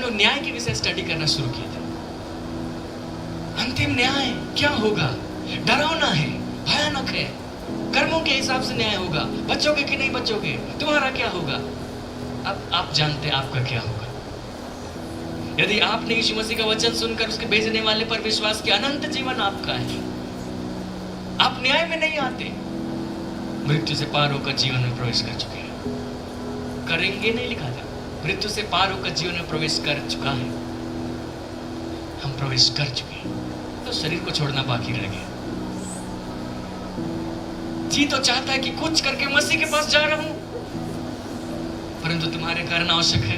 हम लोग न्याय के विषय स्टडी करना शुरू किए थे। अंतिम न्याय क्या होगा? डरावना है, भयानक है। कर्मों के हिसाब से न्याय होगा। बचोगे कि नहीं बचोगे, तुम्हारा क्या होगा। अब आप जानते हैं आपका क्या होगा। यदि आपने यीशु मसीह का वचन सुनकर उसके भेजने वाले पर विश्वास किया, अनंत जीवन आपका है। आप न्याय में नहीं आते, मृत्यु से पार होकर जीवन में प्रवेश कर चुके हैं। करेंगे नहीं लिखा था, मृत्यु से पार होकर जीवन में प्रवेश कर चुका है। हम प्रवेश कर चुके हैं, तो शरीर को छोड़ना बाकी रह गया। जी तो चाहता है कि कुछ करके मसीह के पास जा रहा हूं, परंतु तुम्हारे कारण आवश्यक है।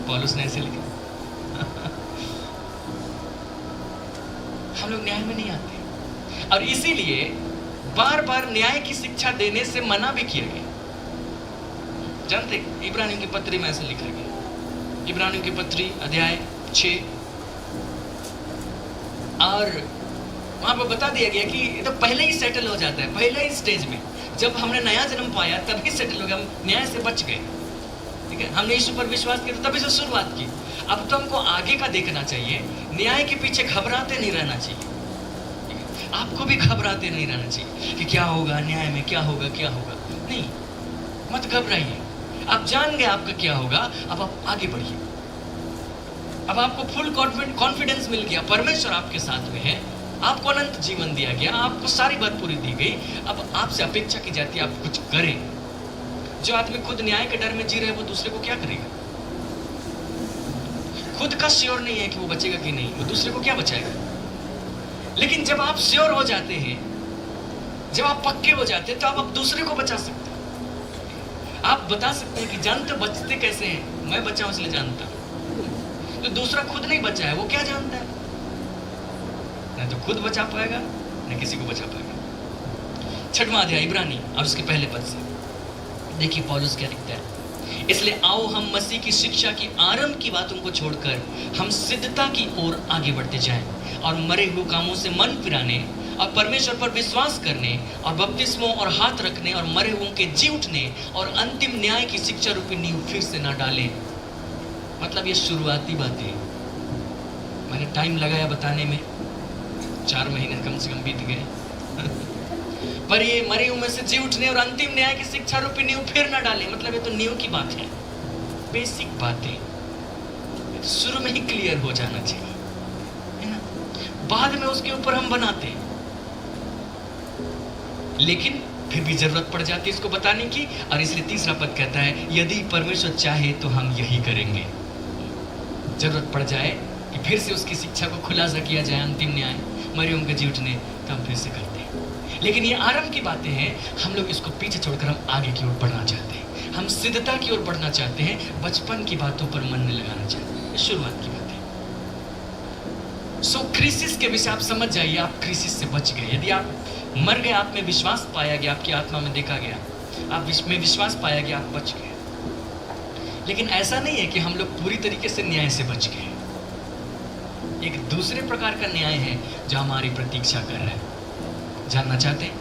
पौलुस ने ऐसे लिखा। हम लोग न्याय में नहीं आते, और इसीलिए बार बार न्याय की शिक्षा देने से मना भी किया गया। जानते, इब्रानियों की पत्री में ऐसे लिखा गया, इब्रानियों की पत्री अध्याय 6, और वहां पर बता दिया गया कि ये तो पहले ही सेटल हो जाता है। पहले ही स्टेज में जब हमने नया जन्म पाया तभी सेटल हो गया, हम न्याय से बच गए। ठीक है, हमने यीशु पर विश्वास किया तभी से शुरुआत की। अब तो हमको आगे का देखना चाहिए, न्याय के पीछे घबराते नहीं रहना चाहिए। आपको भी घबराते नहीं रहना चाहिए कि क्या होगा न्याय में, क्या होगा क्या होगा। नहीं, मत घबराइए। आप जान गए आपका क्या होगा, अब आप आगे बढ़िए। अब आपको फुल कॉन्फिडेंस मिल गया, परमेश्वर आपके साथ में है, आपको अनंत जीवन दिया गया, आपको सारी भरपूरी दी गई। अब आपसे अपेक्षा की जाती है आप कुछ करें। जो आदमी खुद न्याय के डर में जी रहे, वो दूसरे को क्या करेगा? खुद का श्योर नहीं है कि वो बचेगा कि नहीं, वो दूसरे को क्या बचाएगा? लेकिन जब आप श्योर हो जाते हैं, जब आप पक्के हो जाते हैं, तो आप दूसरे को बचा सकते हैं। आप बता सकते हैं कि जानते बचते कैसे हैं, मैं बचा हूं इसलिए जानता हूं। तो दूसरा खुद नहीं बचा है, वो क्या जानता है? न तो खुद बचा पाएगा, न किसी को बचा पाएगा। 6वां अध्याय इब्रानी और उसके पहले पद से देखिए पौलुस क्या लिखता है। इसलिए आओ हम मसीह की शिक्षा की आरंभ की बातों को छोड़कर हम सिद्धता की ओर आगे बढ़ते जाएं और मरे हुए कामों से मन फिराने और परमेश्वर पर विश्वास करने और बपतिस्मों और हाथ रखने और मरे हुओं के जी उठने और अंतिम न्याय की शिक्षा रूपी नींव फिर से ना डालें। मतलब ये शुरुआती बातें, मैंने टाइम लगाया बताने में, 4 महीने कम से कम बीत गए। पर ये मरे हुए में से जी उठने और अंतिम न्याय की शिक्षा रूपी नींव फिर ना डालें। मतलब ये तो नींव की बात है, बेसिक बातें, ये तो शुरू में ही क्लियर हो जाना चाहिए, है ना? बाद में उसके ऊपर हम बनाते हैं, लेकिन फिर भी जरूरत पड़ जाती है इसको बताने की। और इसलिए 3रा पद कहता है, यदि परमेश्वर चाहे तो हम यही करेंगे। जरूरत पड़ जाए कि फिर से उसकी शिक्षा को खुलासा किया जाए, अंतिम न्याय, मरियम के जी उठने, तो हम फिर से करते हैं। लेकिन ये आरंभ की बातें हैं, हम लोग इसको पीछे छोड़कर हम आगे की ओर बढ़ना चाहते हैं, हम सिद्धता की ओर बढ़ना चाहते हैं, बचपन की बातों पर मन नहीं लगाना चाहते हैं। शुरुआत की बात है। क्रिसिस के विषय आप समझ जाइए, आप क्रिसिस से बच गए। यदि आप मर गए, आप में विश्वास पाया गया, आपकी आत्मा में देखा गया, आप में विश्वास पाया गया, आप बच गए। लेकिन ऐसा नहीं है कि हम लोग पूरी तरीके से न्याय से बच गए। एक दूसरे प्रकार का न्याय है जो हमारी प्रतीक्षा कर रहा है। जानना चाहते हैं?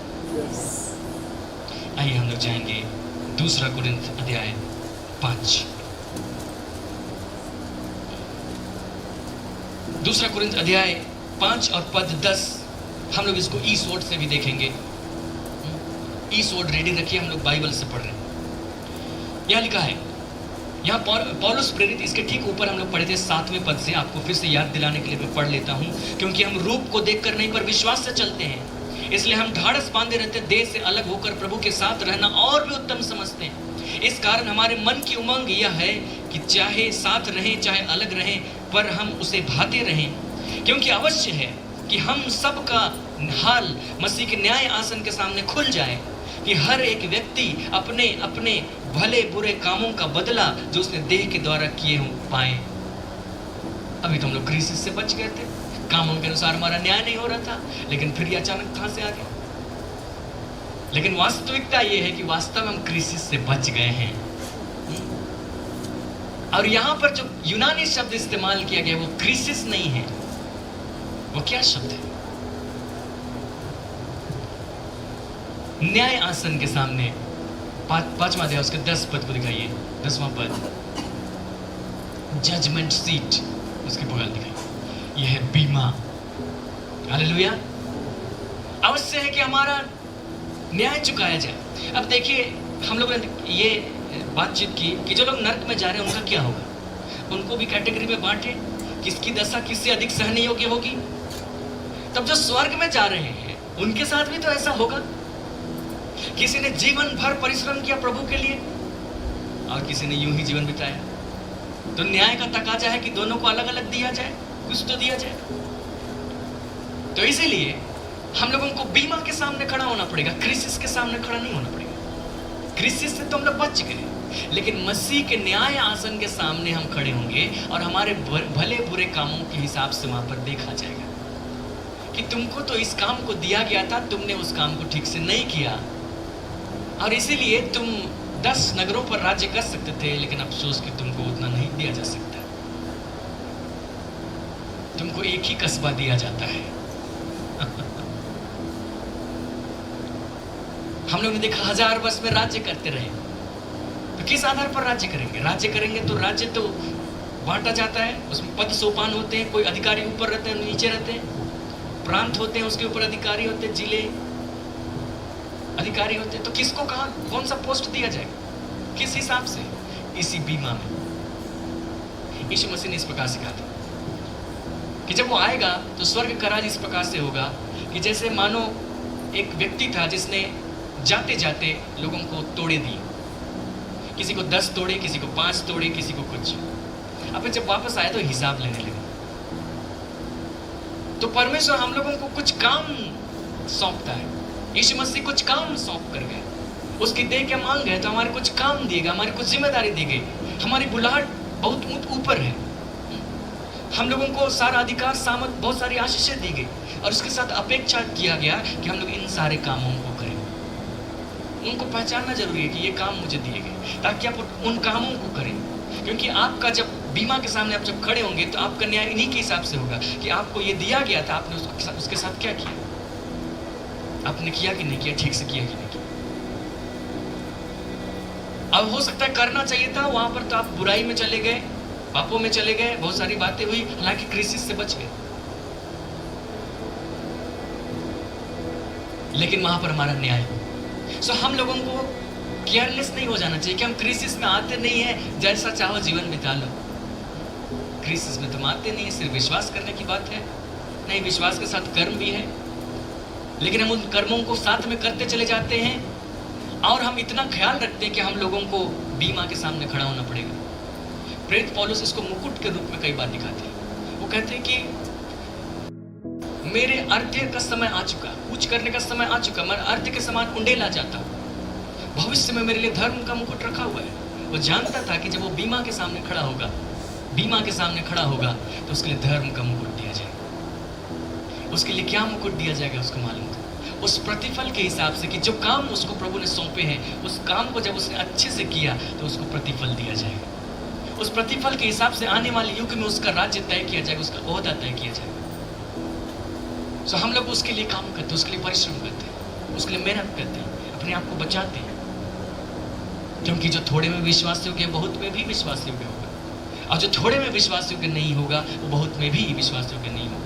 आइए हम लोग जाएंगे 2 कुरिन्थ अध्याय 5। 2 कुरिन्थ अध्याय 5 और पद 10। हम लोग इसको ई स्वॉर्ड से भी देखेंगे। ई स्वॉर्ड रेडी रखिए, हम लोग बाइबल से पढ़ रहे हैं। यहाँ लिखा है, यहाँ पौलुस प्रेरित, इसके ठीक ऊपर हम लोग पढ़े थे 7वें पद से। आपको फिर से याद दिलाने के लिए मैं पढ़ लेता हूँ। क्योंकि हम रूप को देखकर नहीं पर विश्वास से चलते हैं, इसलिए हम ढाढ़स बांधे रहते, देह से अलग होकर प्रभु के साथ रहना और भी उत्तम समझते हैं। इस कारण हमारे मन की उमंग यह है कि चाहे साथ रहें चाहे अलग रहें, पर हम उसे भाते रहें। क्योंकि अवश्य है कि हम सब का हाल मसीह के न्याय आसन के सामने खुल जाए, कि हर एक व्यक्ति अपने अपने भले बुरे कामों का बदला जो उसने देह के द्वारा किए हों पाए। अभी तो हम लोग क्रिसिस से बच गए थे, कामों के अनुसार हमारा न्याय नहीं हो रहा था, लेकिन फिर ये अचानक कहां से आ गया? लेकिन वास्तविकता ये है कि वास्तव में हम क्रिसिस से बच गए हैं। और यहां पर जो यूनानी शब्द इस्तेमाल किया गया वो क्रिसिस नहीं है। वो क्या शब्द है? न्याय आसन के सामने। 5वां अध्याय उसके 10 पद को दिखाइए। 10वां पद, जजमेंट सीट उसके बगल दिखाई, यह है बीमा। हालेलुया। अवश्य है कि हमारा न्याय चुकाया जाए। अब देखिए, हम लोगों ने ये बातचीत की कि जो लोग नरक में जा रहे हैं उनका क्या होगा। उनको भी कैटेगरी में बांटे, किसकी दशा किससे अधिक सहने योग्य होगी। तब जो स्वर्ग में जा रहे हैं उनके साथ भी तो ऐसा होगा। किसी ने जीवन भर परिश्रम किया प्रभु के लिए और किसी ने यूं ही जीवन बिताया, तो न्याय का तकाजा है कि दोनों को अलग अलग दिया जाए, कुछ तो दिया जाए। तो इसीलिए हम लोगों को बीमा के सामने खड़ा होना पड़ेगा, क्रिसिस के सामने खड़ा नहीं होना पड़ेगा। क्रिसिस से तो हम लोग बच गए, लेकिन मसीह के न्याय आसन के सामने हम खड़े होंगे और हमारे भले बुरे कामों के हिसाब से वहां पर देखा जाएगा कि तुमको तो इस काम को दिया गया था, तुमने उस काम को ठीक से नहीं किया और इसीलिए तुम 10 नगरों पर राज्य कर सकते थे, लेकिन अफसोस कि तुमको उतना नहीं दिया जा सकता। तुमको एक ही कस्बा दिया जाता है। हम लोग ने देखा 1000 वर्ष में राज्य करते रहे, तो किस आधार पर राज्य करेंगे? राज्य करेंगे तो राज्य तो बांटा जाता है, उसमें पद सोपान होते हैं, कोई अधिकारी ऊपर रहते हैं, नीचे रहते हैं, प्रांत होते हैं, उसके ऊपर अधिकारी होते हैं, जिले अधिकारी होते हैं। तो किसको कहां कौन सा पोस्ट दिया जाएगा, किस हिसाब से? इसी बीमा में यीशु मसीह ने इस प्रकार से कहा था कि जब वो आएगा तो स्वर्ग का राज इस प्रकार से होगा कि जैसे मानो एक व्यक्ति था जिसने जाते जाते लोगों को तोड़े दिए, किसी को 10 तोड़े, किसी को 5 तोड़े, किसी को कुछ। अब जब वापस आए तो हिसाब लेने लगे। तो परमेश्वर हम लोगों को कुछ काम सौंपता है। यीशु मसीह कुछ काम सौंप कर गए, उसकी देह के मांग गए तो हमारे कुछ काम दिए गए, हमारी कुछ जिम्मेदारी दी गई। हमारी बुलाहट बहुत ऊपर है, हम लोगों को सारा अधिकार, सामर्थ, बहुत सारी आशीषें दी गई और उसके साथ अपेक्षा किया गया कि हम लोग इन सारे कामों को करें। उनको पहचानना जरूरी है कि ये काम मुझे दिए गए, ताकि आप उन कामों को करें। क्योंकि आपका जब बीमा के सामने आप जब खड़े होंगे तो आपका न्याय इन्हीं के हिसाब से होगा कि आपको ये दिया गया था, आपने उसके साथ क्या किया, आपने किया कि नहीं किया, ठीक से किया कि नहीं किया। अब हो सकता है करना चाहिए था, वहां पर तो आप बुराई में चले गए, पापों में चले गए, बहुत सारी बातें हुई, हालांकि क्रिसिस से बच गए, लेकिन वहां पर हमारा न्याय। सो हम लोगों को केयरलेस नहीं हो जाना चाहिए कि हम क्रिसिस में आते नहीं है, जैसा चाहो जीवन बिता लो। क्रिसिस में तुम आते नहीं है, सिर्फ विश्वास करने की बात है। नहीं, विश्वास के साथ कर्म भी है, लेकिन हम उन कर्मों को साथ में करते चले जाते हैं और हम इतना ख्याल रखते हैं कि हम लोगों को बीमा के सामने खड़ा होना पड़ेगा। प्रेरित पौलुस इसको मुकुट के रूप में कई बार दिखाते हैं। वो कहते हैं कि मेरे अर्ध्य का समय आ चुका, कुछ करने का समय आ चुका, मैं अर्ध्य के समान उंडेला जाता हूं। भविष्य में मेरे लिए धर्म का मुकुट रखा हुआ है। वो जानता था कि जब वो बीमा के सामने खड़ा होगा, बीमा के सामने खड़ा होगा, तो उसके लिए धर्म का मुकुट दिया जाएगा। उसके लिए क्या मुकुट दिया जाएगा उसको मालूम था। उस प्रतिफल के हिसाब से कि जो काम उसको प्रभु ने सौंपे हैं, उस काम को जब उसने अच्छे से किया तो उसको प्रतिफल दिया जाएगा। उस प्रतिफल के हिसाब से आने वाले युग में उसका राज्य तय किया जाएगा, उसका ओहदा तय किया जाएगा। सो हम लोग उसके लिए काम करते हैं, उसके लिए परिश्रम करते हैं, उसके लिए मेहनत करते हैं, अपने आप को बचाते हैं, क्योंकि जो थोड़े में विश्वास योग्य है, बहुत में भी विश्वास योग्य होगा, और जो थोड़े में विश्वास योग्य नहीं होगा, वो बहुत में भी विश्वास योग्य नहीं होगा।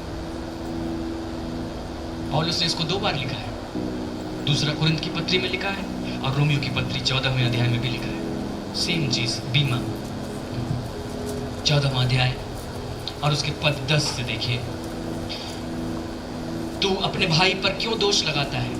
पौलुस ने इसको 2 बार लिखा है, दूसरा कुरिन्थ की पत्री में लिखा है और रोमियो की पत्री 14वें अध्याय में भी लिखा है। सेम चीज, बीमा, 14वां अध्याय और उसके पद 10 से देखिए। तू अपने भाई पर क्यों दोष लगाता है,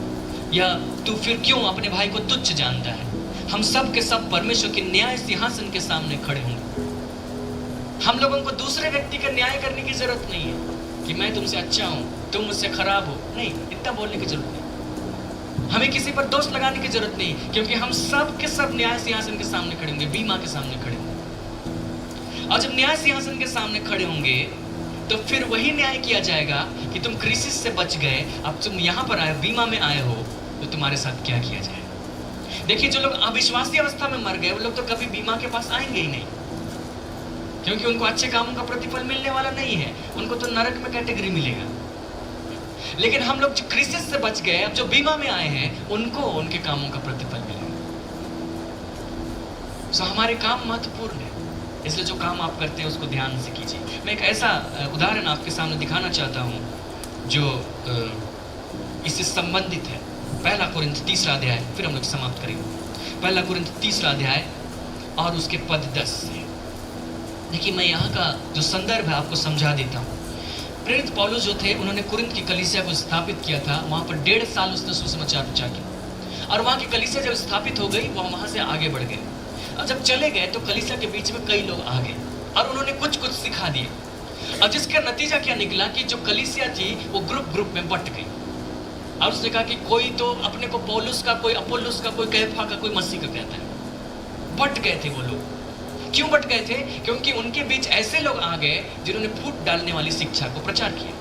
या तू फिर क्यों अपने भाई को तुच्छ जानता है? हम सब के सब परमेश्वर के न्याय सिंहासन के सामने खड़े होंगे। हम लोगों को दूसरे व्यक्ति का न्याय करने की जरूरत नहीं है कि मैं तुमसे अच्छा हूं, तुम मुझसे खराब हो। नहीं, इतना बोलने की जरूरत नहीं। हमें किसी पर दोष लगाने की जरूरत नहीं, क्योंकि हम सब के सब न्याय सिंहासन के सामने खड़े होंगे, बीमा के सामने खड़े होंगे। और जब न्याय सिंहासन के सामने खड़े होंगे तो फिर वही न्याय किया जाएगा कि तुम क्रिसिस से बच गए, अब तुम यहां पर आए, बीमा में आए हो, तो तुम्हारे साथ क्या किया जाए। देखिए, जो लोग अविश्वासी अवस्था में मर गए, वो लोग तो कभी बीमा के पास आएंगे ही नहीं, क्योंकि उनको अच्छे कामों का प्रतिफल मिलने वाला नहीं है, उनको तो नरक में कैटेगरी मिलेगा। लेकिन हम लोग जो क्रिसिस से बच गए, अब जो बीमा में आए हैं, उनको उनके कामों का प्रतिफल मिलेगा। सो हमारे काम महत्वपूर्ण है। इसलिए जो काम आप करते हैं उसको ध्यान से कीजिए। मैं एक ऐसा उदाहरण आपके सामने दिखाना चाहता हूँ जो इससे संबंधित है। पहला कुरिन्थ 3 अध्याय, फिर हम लोग समाप्त करेंगे। पहला कुरिन्थ 3 अध्याय और उसके पद 10 से। देखिए, मैं यहाँ का जो संदर्भ है आपको समझा देता हूँ। प्रेरित पौलुस जो थे, उन्होंने कुरिन्थ की कलीसिया को स्थापित किया था। वहाँ पर 1.5 साल उसने सुसमाचार प्रचार किया, और वहाँ की कलीसिया जब स्थापित हो गई, वह वहाँ से आगे बढ़ गए। और जब चले गए तो कलीसिया के बीच में कई लोग आ गए और उन्होंने कुछ कुछ सिखा दिया, और जिसका नतीजा क्या निकला कि जो कलीसिया थी वो ग्रुप में बट गई। और उसने कहा कि कोई तो अपने को पौलुस का, कोई अपोलोस का, कोई कैफा का, कोई मसीह का कहता है। बट गए थे वो लोग। क्यों बट गए थे? क्योंकि उनके बीच ऐसे लोग आ गए जिन्होंने फूट डालने वाली शिक्षा को प्रचार किया।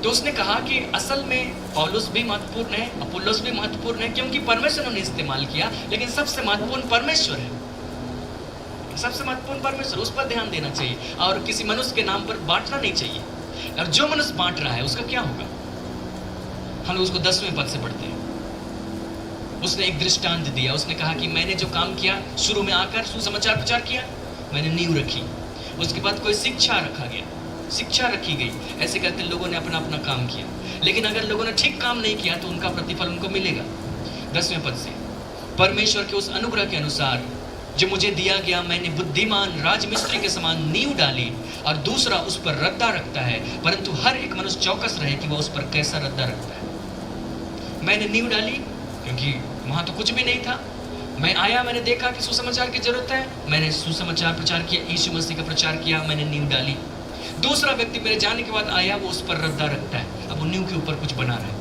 तो उसने कहा कि असल में पौलुस भी महत्वपूर्ण है, अपोलोस भी महत्वपूर्ण है, क्योंकि परमेश्वर ने इस्तेमाल किया, लेकिन सबसे महत्वपूर्ण परमेश्वर है। सबसे महत्वपूर्ण परमेश्वर, उस पर ध्यान देना चाहिए और किसी मनुष्य के नाम पर बांटना नहीं चाहिए। और जो मनुष्य बांट रहा है उसका क्या होगा? हम उसको 10वें पद से पढ़ते हैं। उसने एक दृष्टांत दिया। उसने कहा कि मैंने जो काम किया, शुरू में आकर सुसमाचार प्रचार किया, मैंने नींव रखी, उसके बाद कोई शिक्षा रखा गया, शिक्षा रखी गई। ऐसे कहते हैं लोगों ने अपना अपना काम किया, लेकिन अगर लोगों ने ठीक काम नहीं किया तो उनका प्रतिफल उनको मिलेगा। 10वें पद से, परमेश्वर के उस अनुग्रह के अनुसार जो मुझे दिया गया, मैंने बुद्धिमान राजमिस्त्री के समान नींव डाली, और दूसरा उस पर रद्दा रखता है, परंतु हर एक मनुष्य चौकस रहे कि वह उस पर कैसा रद्दा रखता है। मैंने नींव डाली क्योंकि वहाँ तो कुछ भी नहीं था। मैं आया, मैंने देखा कि सुसमाचार की जरूरत है, मैंने सुसमाचार प्रचार किया, यीशु मसीह का प्रचार किया, मैंने नींव डाली। दूसरा व्यक्ति मेरे जाने के बाद आया, वो उस पर रद्दा रखता है। अब वो नींव के ऊपर कुछ बना रहा है,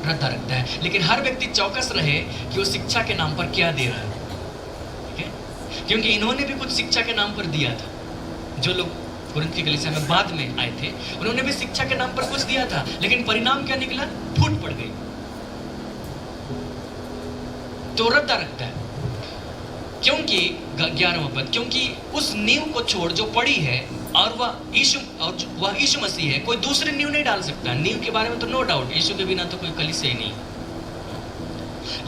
रद्दा रखता है, लेकिन हर व्यक्ति चौकस रहे कि वो शिक्षा के नाम पर क्या दे रहा है। ठीक है? क्योंकि इन्होंने भी कुछ शिक्षा के नाम पर दिया था। जो लोग कुरिन्थ की कलीसिया में बाद में आए थे, उन्होंने भी शिक्षा के नाम पर कुछ दिया था, लेकिन परिणाम क्या निकला? फूट पड़ गई। तो रद्दा रखता है, क्योंकि 11वां पद, क्योंकि उस नींव को छोड़ जो पड़ी है, और वह यीशु मसीह है, कोई दूसरी नींव नहीं डाल सकता। नींव के बारे में तो नो डाउट, यीशु के बिना तो कोई कलीसिया ही नहीं।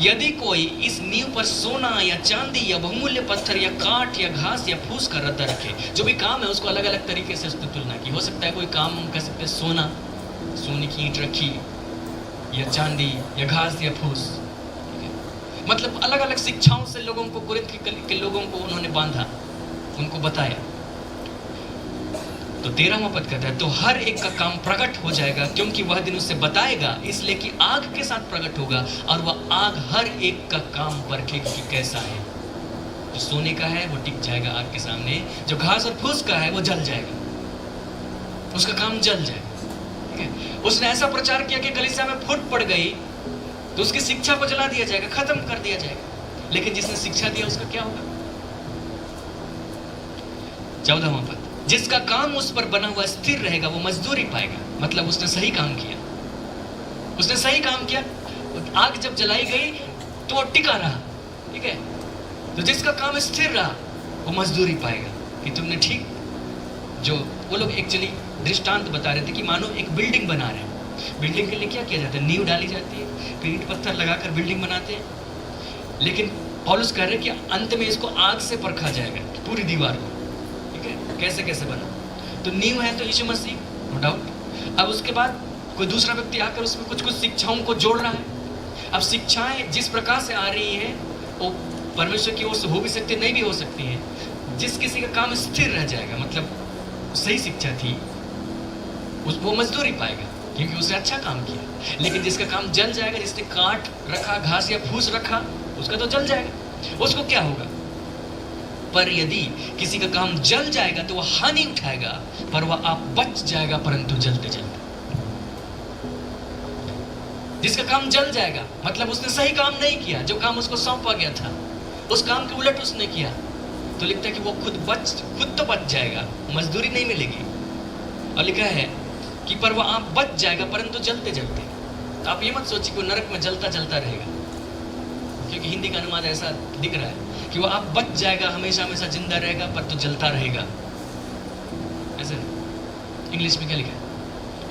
यदि कोई इस नींव पर सोना या चांदी या बहुमूल्य पत्थर या काठ या घास या फूस का रद्दा रखे, जो भी काम है उसको अलग अलग तरीके से उसकी तुलना की। हो सकता है कोई काम हम कह सकते हैं सोना, सोने की ईंट रखी, या चांदी या घास या फूस, मतलब अलग अलग शिक्षाओं से लोगों को, कुरिन्थ के लोगों को उन्होंने बांधा, उनको बताया। तो 13वां पद कहता है, तो हर एक का काम प्रकट हो जाएगा, क्योंकि वह दिन उससे बताएगा, इसलिए कि आग के साथ प्रकट होगा, और वह आग हर एक का काम परखेगी कि कैसा है। जो सोने का है वो टिक जाएगा आग के सामने, जो घास और फूस का है वो जल जाएगा, उसका काम जल जाएगा। ठीक है? उसने ऐसा प्रचार किया कि कलीसिया में फूट पड़ गई, तो उसकी शिक्षा को जला दिया जाएगा, खत्म कर दिया जाएगा। लेकिन जिसने शिक्षा दिया उसका क्या होगा? 14वां पद, जिसका काम उस पर बना हुआ स्थिर रहेगा वो मजदूरी पाएगा। मतलब उसने सही काम किया, उसने सही काम किया। आग जब जलाई गई तो वो टिका रहा। ठीक है? तो जिसका काम स्थिर रहा वो मजदूरी पाएगा कि तुमने ठीक। जो वो लोग एक्चुअली दृष्टांत बता रहे थे कि मानो एक बिल्डिंग बना रहे हैं। बिल्डिंग के लिए क्या किया जाता है? नींव डाली जाती है, फिर ईंट पत्थर लगाकर बिल्डिंग बनाते हैं। लेकिन पौलुस कह रहे हैं कि अंत में इसको आग से परखा जाएगा, पूरी दीवार को। ठीक है? कैसे कैसे बना? तो नींव है तो यीशु मसीह, नो डाउट। अब उसके बाद कोई दूसरा व्यक्ति आकर उसमें कुछ कुछ शिक्षाओं को जोड़ रहा है। अब शिक्षाएं जिस प्रकार से आ रही हैं वो परमेश्वर की ओर से हो भी सकती है, नहीं भी हो सकती है। जिस किसी का काम स्थिर रह जाएगा, मतलब सही शिक्षा थी, वो मजदूरी पाएगा क्योंकि उसने अच्छा काम किया। लेकिन जिसका काम जल जाएगा, जिसने काट रखा, घास या फूस रखा, उसका तो जल जाएगा, उसको क्या होगा? पर यदि किसी का काम जल जाएगा तो वह हानि उठाएगा, पर वह आप बच जाएगा, परंतु जलते जलते। जिसका काम जल जाएगा मतलब उसने सही काम नहीं किया, जो काम उसको सौंपा गया था उस काम के उलट उसने किया, तो लिखता है कि वो खुद तो बच जाएगा, मजदूरी नहीं मिलेगी। और लिखा है कि पर वह आप बच जाएगा परंतु जलते जलते। तो आप ये मत सोचिए कि वो नरक में जलता जलता रहेगा, क्योंकि हिंदी का अनुवाद ऐसा दिख रहा है कि वो आप बच जाएगा, हमेशा हमेशा जिंदा रहेगा, पर तो जलता रहेगा। ऐसा इंग्लिश में क्या लिखा है?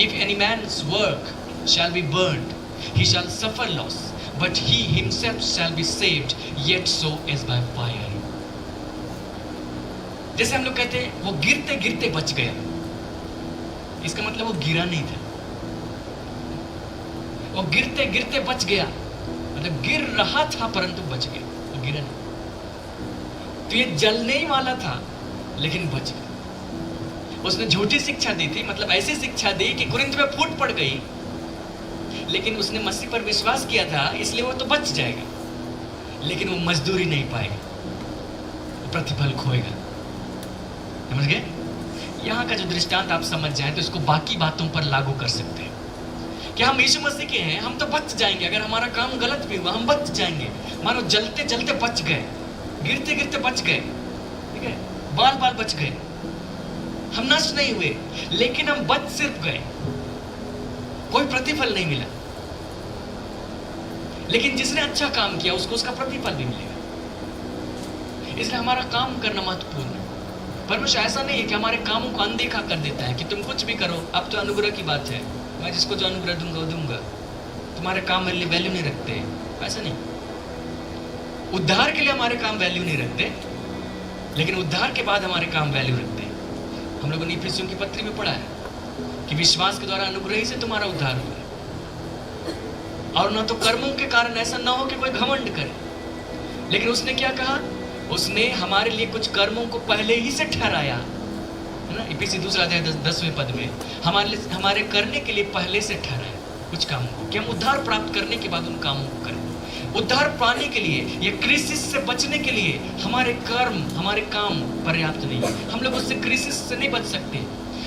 If any man's work shall be burned, he shall suffer loss, but he himself shall be saved, yet so as by fire. जैसे हम लोग कहते हैं वो गिरते गिरते बच गया, इसका मतलब वो गिरा नहीं था। वो गिरते गिरते बच गया मतलब गिर रहा था परंतु बच गया, वो गिरा नहीं। तो ये जलने ही वाला था लेकिन बच गया। उसने झूठी शिक्षा दी थी, मतलब ऐसी शिक्षा दी कि कुरिन्थ में फूट पड़ गई, लेकिन उसने मसीह पर विश्वास किया था इसलिए वो तो बच जाएगा, लेकिन वो मजदूरी नहीं पाएगा, वो प्रतिफल खोएगा। समझ गए? यहाँ का जो दृष्टांत आप समझ जाएं तो इसको बाकी बातों पर लागू कर सकते हैं कि हम यीशु मसीह के हैं, हम तो बच जाएंगे। अगर हमारा काम गलत भी हुआ हम बच जाएंगे। मानो जलते जलते बच गए, गिरते गिरते बच गए, ठीक है, बाल बाल बच गए, हम नष्ट नहीं हुए, लेकिन हम बच सिर्फ गए, कोई प्रतिफल नहीं मिला। लेकिन जिसने अच्छा काम किया उसको उसका प्रतिफल भी मिलेगा। इसलिए हमारा काम करना महत्वपूर्ण है। परमेश्वर ऐसा नहीं है कि हमारे कामों को अनदेखा कर देता है कि तुम कुछ भी करो, अब तो अनुग्रह की बात है, मैं जिसको जो अनुग्रह दूंगा वो दूंगा, तुम्हारे काम मेरे लिए वैल्यू नहीं रखते। ऐसा नहीं, उद्धार के लिए हमारे काम वैल्यू नहीं रखते, लेकिन उद्धार के बाद हमारे काम वैल्यू रखते हैं। हम लोगों ने इफिसियों की पत्री में पढ़ा है कि विश्वास के द्वारा अनुग्रह ही से तुम्हारा उद्धार हुआ है, और न तो कर्मों के कारण, ऐसा ना हो कि कोई घमंड करे। लेकिन उसने क्या कहा? उसने हमारे लिए कुछ कर्मों को पहले ही से ठहराया, है ना। इफिसी 2 अध्याय 10वें पद में हमारे करने के लिए पहले से ठहराया कुछ कामों को, कि हम उद्धार प्राप्त करने के बाद उन कामों को करें। उद्धार पाने के लिए, ये क्रिसिस से बचने के लिए हमारे कर्म, हमारे काम पर्याप्त नहीं है। हम लोग उससे, क्रिसिस से नहीं बच सकते।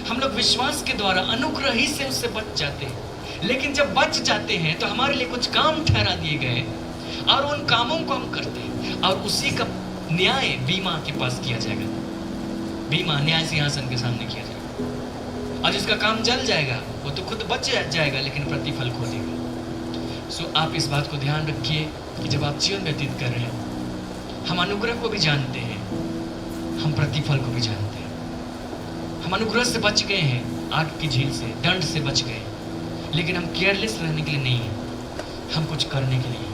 हम लोग विश्वास के द्वारा अनुग्रह ही से उससे बच जाते हैं। लेकिन जब बच जाते हैं तो हमारे लिए कुछ काम ठहरा दिए गए और उन कामों को हम करते हैं, और उसी का न्याय बीमा के पास किया जाएगा। बीमा न्याय सिंहासन के सामने किया जाएगा, और जिसका काम जल जाएगा वो तो खुद बच जाएगा लेकिन प्रतिफल खो देगा। सो आप इस बात को ध्यान रखिए कि जब आप जीवन व्यतीत कर रहे हैं, हम अनुग्रह को भी जानते हैं, हम प्रतिफल को भी जानते हैं। हम अनुग्रह से बच गए हैं, आग की झील से, दंड से बच गए, लेकिन हम केयरलेस रहने के लिए नहीं है, हम कुछ करने के लिए।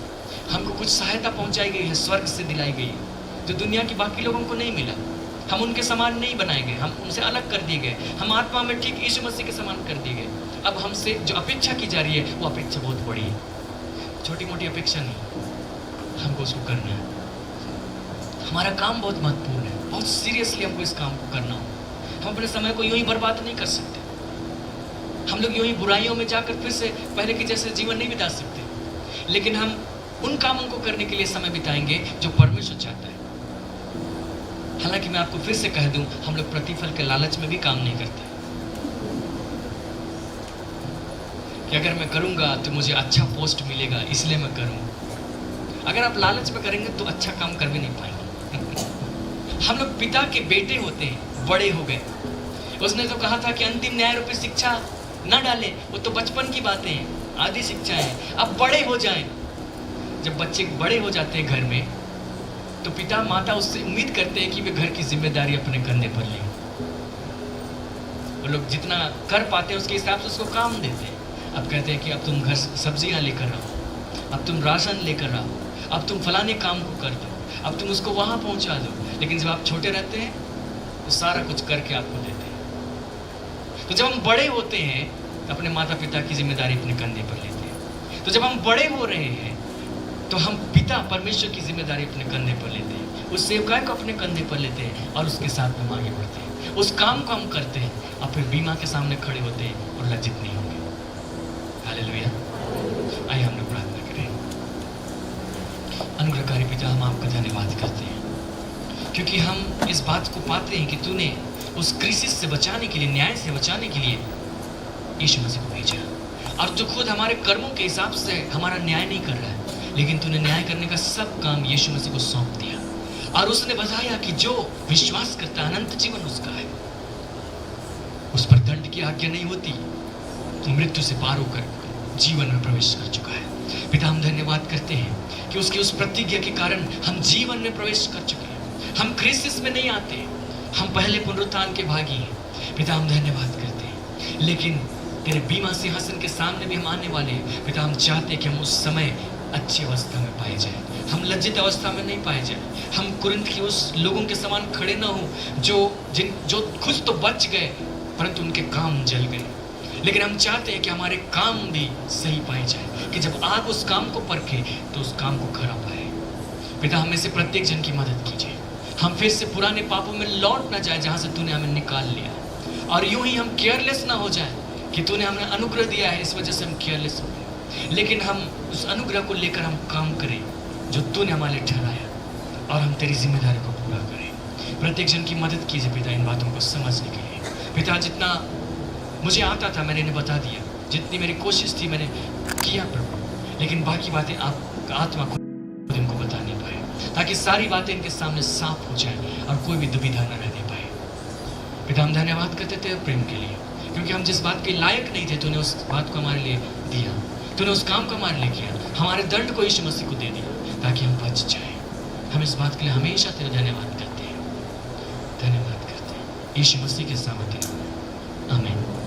हमको कुछ सहायता पहुंचाई गई है, स्वर्ग से दिलाई गई है, जो दुनिया की बाकी लोगों को नहीं मिला। हम उनके समान नहीं बनाए गए, हम उनसे अलग कर दिए गए, हम आत्मा में ठीक यीशु मसीह के समान कर दिए गए। अब हमसे जो अपेक्षा की जा रही है वो अपेक्षा बहुत बड़ी है, छोटी मोटी अपेक्षा नहीं, हमको उसको करना है। हमारा काम बहुत महत्वपूर्ण है, बहुत सीरियसली हमको इस काम को करना हो। हम अपने समय को यूं ही बर्बाद नहीं कर सकते। हम लोग यूं ही बुराइयों में जाकर फिर से पहले के जैसे जीवन नहीं बिता सकते, लेकिन हम उन कामों को करने के लिए समय बिताएंगे जो परमेश्वर चाहता है। हालांकि मैं आपको फिर से कह दूं, हम लोग प्रतिफल के लालच में भी काम नहीं करते कि अगर मैं करूंगा तो मुझे अच्छा पोस्ट मिलेगा इसलिए मैं करूं। अगर आप लालच में करेंगे तो अच्छा काम कर भी नहीं पाएंगे। हम लोग पिता के बेटे होते हैं, बड़े हो गए। उसने तो कहा था कि अंतिम न्याय रूपी शिक्षा न डालें, वो तो बचपन की बातें हैं, आधी शिक्षा है। अब बड़े हो जाएं। जब बच्चे बड़े हो जाते हैं घर में, तो पिता माता उससे उम्मीद करते हैं कि वे घर की जिम्मेदारी अपने कंधे पर लें। वो लोग जितना कर पाते हैं उसके हिसाब से उसको काम देते हैं। अब कहते हैं कि अब तुम घर सब्जियां लेकर आओ, अब तुम राशन लेकर आओ, अब तुम फलाने काम को कर दो, अब तुम उसको वहाँ पहुँचा दो। लेकिन जब आप छोटे रहते हैं तो सारा कुछ करके आपको देते हैं। तो जब हम बड़े होते हैं तो अपने माता पिता की जिम्मेदारी अपने कंधे पर लेते हैं। तो जब हम बड़े हो रहे हैं तो हम पिता परमेश्वर की जिम्मेदारी अपने कंधे पर लेते हैं, उस सेवकाई को अपने कंधे पर लेते हैं और उसके साथ में आगे बढ़ते हैं। उस काम को हम करते हैं और फिर बीमा के सामने खड़े होते हैं और लज्जित नहीं होंगे। हालेलुया। आइए हम लोग प्रार्थना करें। अनुग्रहकारी पिता, हम आपका धन्यवाद करते हैं क्योंकि हम इस बात को पाते हैं कि तूने उस क्रिसिस से बचाने के लिए, न्याय से बचाने के लिए यीशु मसीह को भेजा, और जो खुद हमारे कर्मों के हिसाब से हमारा न्याय नहीं कर रहा है, लेकिन तूने न्याय करने का सब काम यीशु मसीह को सौंप दिया और उसने बताया कि जो विश्वास करता है अनंत जीवन उसका है। उस पर दंड की आज्ञा नहीं होती, तो मृत्यु से पार होकर जीवन में प्रवेश कर चुका है। पिता, हम धन्यवाद करते हैं कि उसकी उस प्रतिज्ञा के कारण हम जीवन में प्रवेश कर चुके हैं। हम क्रिसिस में नहीं आते, हम पहले पुनरुत्थान के भागी हैं। पिता, हम धन्यवाद करते हैं, लेकिन तेरे बीमा सिंहासन के सामने भी हम आने वाले हैं। पिता, हम चाहते हैं कि हम उस समय अच्छी अवस्था में पाए जाएं, हम लज्जित अवस्था में नहीं पाए जाए, हम कुरिन्थ की उस लोगों के समान खड़े ना हो जो खुद तो बच गए परंतु उनके काम जल गए। लेकिन हम चाहते हैं कि हमारे काम भी सही पाए जाए, कि जब आग उस काम को परखे तो उस काम को खरा पाए। पिता, हमें से प्रत्येक जन की मदद कीजिए, हम फिर से पुराने पापों में लौट ना जाए जहां से तूने हमें निकाल लिया, और यूं ही हम केयरलेस ना हो जाए कि तूने हमें अनुग्रह दिया है, इस वजह से हम केयरलेस हो गए। लेकिन हम उस अनुग्रह को लेकर हम काम करें जो तूने हमारे लिए ठहराया, और हम तेरी जिम्मेदारी को पूरा करें। प्रत्येक जन की मदद कीजिए पिता, इन बातों को समझने के लिए। पिता, जितना मुझे आता था मैंने इन्हें बता दिया, जितनी मेरी कोशिश थी मैंने किया प्रभु, लेकिन बाकी बातें आप आत्मा को इनको बता नहीं पाए, ताकि सारी बातें इनके सामने साफ हो जाए और कोई भी दुविधा न रहने पाए। पिता, हम धन्यवाद करते थे प्रेम के लिए, क्योंकि हम जिस बात के लायक नहीं थे तूने उस बात को हमारे लिए दिया, तूने उस काम को हमारे लिए किया, हमारे दंड को यीशु मसीह को दे दिया ताकि हम बच जाए। हम इस बात के लिए हमेशा तेरा धन्यवाद करते हैं, धन्यवाद करते हैं यीशु मसीह के सामर्थ्य नाम में। आमीन।